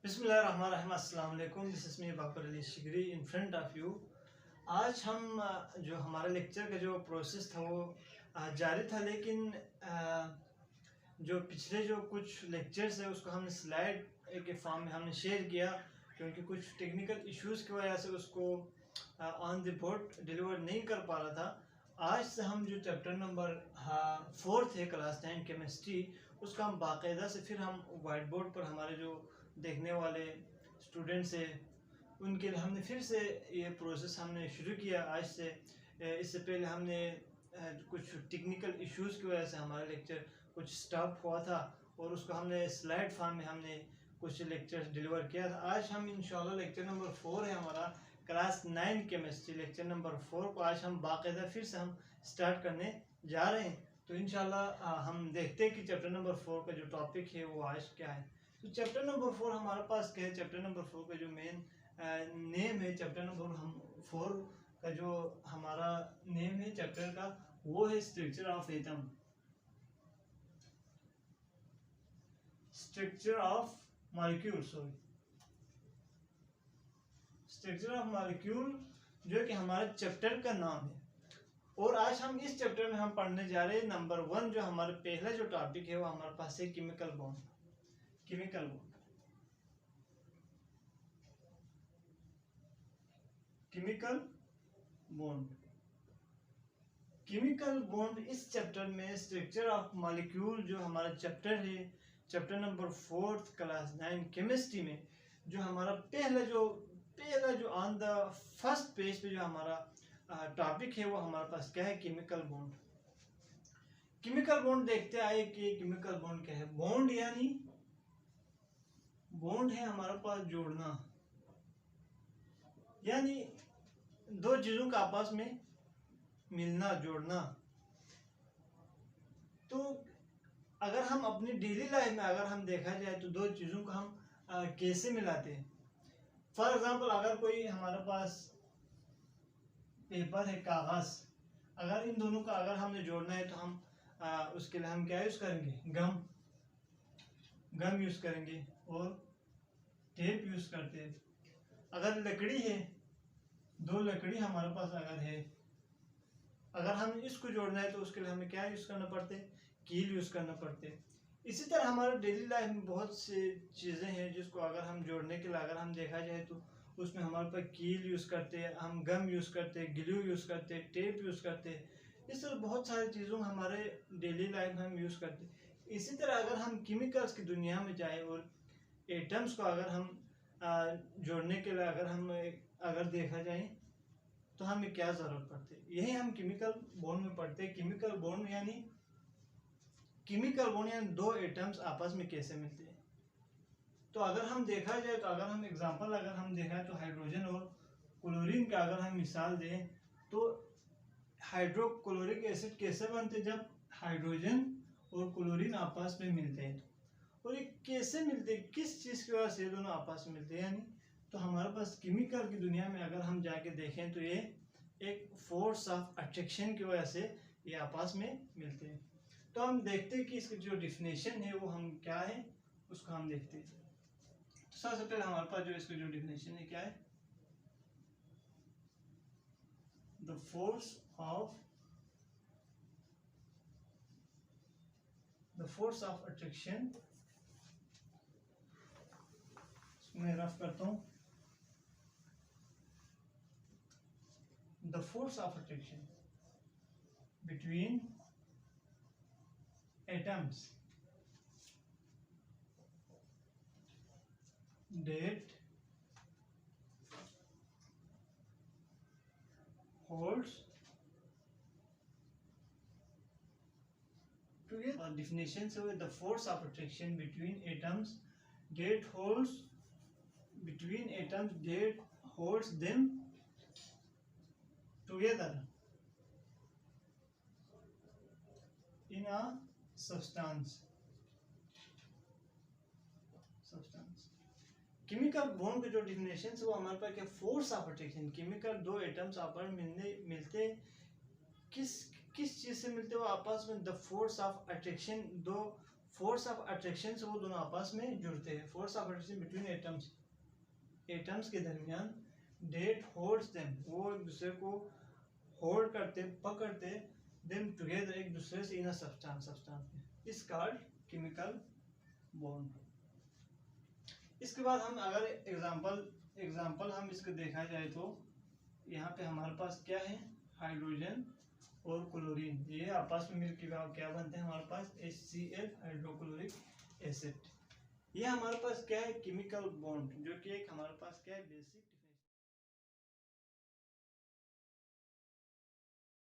बिस्मिल्लाहिर्रहमानिर्रहीम। अस्सलाम वालेकुम। This is me Babar Ali Shigri in front of you. आज हम जो हमारा लेक्चर का जो प्रोसेस था वो जारी था, लेकिन जो पिछले जो कुछ लेक्चर्स है उसको हमने स्लाइड के फॉर्म में हमने शेयर किया, क्योंकि कुछ टेक्निकल इश्यूज़ की वजह से उसको ऑन द बोर्ड डिलीवर नहीं कर पा रहा था। आज से हम जो चैप्टर नंबर 4 है क्लास 9 केमिस्ट्री, उसका हम बाकायदा से फिर हम वाइट बोर्ड पर हमारे जो देखने वाले स्टूडेंट्स हैं उनके लिए हमने फिर से ये प्रोसेस हमने शुरू किया आज से। इससे पहले हमने कुछ टेक्निकल इश्यूज़ की वजह से हमारा लेक्चर कुछ स्टॉप हुआ था और उसको हमने स्लाइड फॉर्म में हमने कुछ लेक्चर्स डिलीवर किया था। आज हम इंशाल्लाह लेक्चर नंबर 4 है हमारा क्लास 9 केमिस्ट्री, लेक्चर नंबर 4 को आज हम बाकायदा फिर से हम स्टार्ट करने जा रहे हैं। तो इंशाल्लाह हम देखते हैं कि चैप्टर नंबर 4 का जो टॉपिक है वो आज क्या है। तो चैप्टर नंबर 4 हमारे पास क्या है। चैप्टर नंबर 4 का जो मेन नेम है, चैप्टर नंबर 4 का जो हमारा नेम है चैप्टर का, वो है structure of atom. Structure of molecule, structure of molecule जो है कि हमारे चैप्टर का नाम है। और आज हम इस चैप्टर में हम पढ़ने जा रहे हैं नंबर 1। जो हमारा पहला जो टॉपिक है वो हमारे पास है chemical bond. Chemical bond, chemical bond, chemical bond इस चैप्टर में स्ट्रक्चर ऑफ मॉलिक्यूल जो हमारा चैप्टर है, चैप्टर नंबर 4 क्लास 9 केमिस्ट्री में जो हमारा पहला जो ऑन द फर्स्ट पेज पे जो हमारा टॉपिक है वो हमारे पास क्या है, केमिकल बॉन्ड। केमिकल बॉन्ड देखते आए कि केमिकल बॉन्ड क्या है। बॉन्ड यानी बॉन्ड है हमारे पास जोड़ना, यानी दो चीजों का आपस में मिलना, जोड़ना। तो अगर हम अपनी डेली लाइफ में अगर हम देखा जाए तो दो चीजों को हम कैसे मिलाते हैं। फॉर एग्जांपल, अगर कोई हमारे पास पेपर है, कागज, अगर इन दोनों का अगर हमने जोड़ना है तो हम उसके लिए हम क्या यूज करेंगे, गम यूज करेंगे और टेप यूज करते हैं। अगर लकड़ी है, दो लकड़ी हमारे पास अगर है, अगर हम इसको जोड़ना है तो उसके लिए हमें क्या यूज करना पड़ते हैं, कील यूज करना पड़ते हैं। इसी तरह हमारे डेली लाइफ में बहुत से चीजें हैं जिसको अगर हम जोड़ने के लिए अगर हम देखा जाए तो उसमें हमारे पास कील यूज करते हैं, हम गम यूज करते हैं, ग्लू यूज करते हैं, टेप यूज करते हैं। इस तरह बहुत सारी चीजों हमारे डेली लाइफ में हम यूज करते हैं। इसी तरह अगर हम केमिकल्स की दुनिया में जाए और एटम्स को अगर हम जोड़ने के लिए अगर हम अगर देखा जाए तो हमें क्या जरूरत पड़ती है, यही हम केमिकल बॉन्ड में पढ़ते हैं। केमिकल बॉन्ड यानी दो एटम्स आपस में कैसे मिलते हैं। तो अगर हम देखा जाए तो अगर हम एग्जांपल अगर हम देखा तो हाइड्रोजन और क्लोरीन का अगर हम मिसाल दें तो हाइड्रोक्लोरिक एसिड कैसे बनते हैं, जब हाइड्रोजन और क्लोरीन आपस में मिलते हैं। और ये कैसे मिलते हैं, किस चीज की वजह से दोनों आपस में मिलते हैं, यानी तो हमारे पास केमिकल की दुनिया में अगर हम जाके देखें तो ये एक फोर्स ऑफ अट्रैक्शन की वजह से ये आपस में मिलते हैं। तो हम देखते हैं कि इसकी जो डिफिनेशन है वो हम क्या है उसको हम देखते हैं। तो सबसे पहले हमारे पास जो इसकी जो डिफिनेशन है क्या है, द फोर्स ऑफ अट्रैक्शन, मैं रफ करता हूं। The force of attraction between atoms that holds together. Definition से the force of attraction between atoms that holds them together in a substance. Chemical bond की जो definition है वो हमारे पास क्या, फोर्स ऑफ अट्रैक्शन। केमिकल दो एटम्स आपस में मिलते किस चीज से मिलते हो आपस में, द फोर्स ऑफ अट्रैक्शन, दो फोर्स ऑफ अट्रैक्शन से वो दोनों आपस में जुड़ते हैं। Force of attraction between atoms, atoms के दरमियान, डेट होल्ड्स देम, वो एक दूसरे को होल्ड करते, पकड़ते, देम टुगेदर, एक दूसरे से, इन अ सब्सटेंस, सब्सटेंस में, इस कॉल्ड केमिकल बॉन्ड। इसके बाद हम अगर एग्जांपल हम इसको देखा जाए तो यहाँ पे हमारे पास क्या है, हाइड्रोजन और क्लोरीन, ये आपस में मिलकर क्या बनते हैं हमारे पास, HCl, हाइड्रोक्लोरिक एसिड। ये हमारे पास क्या है, केमिकल बॉन्ड, जो कि एक हमारे पास क्या है, बेसिक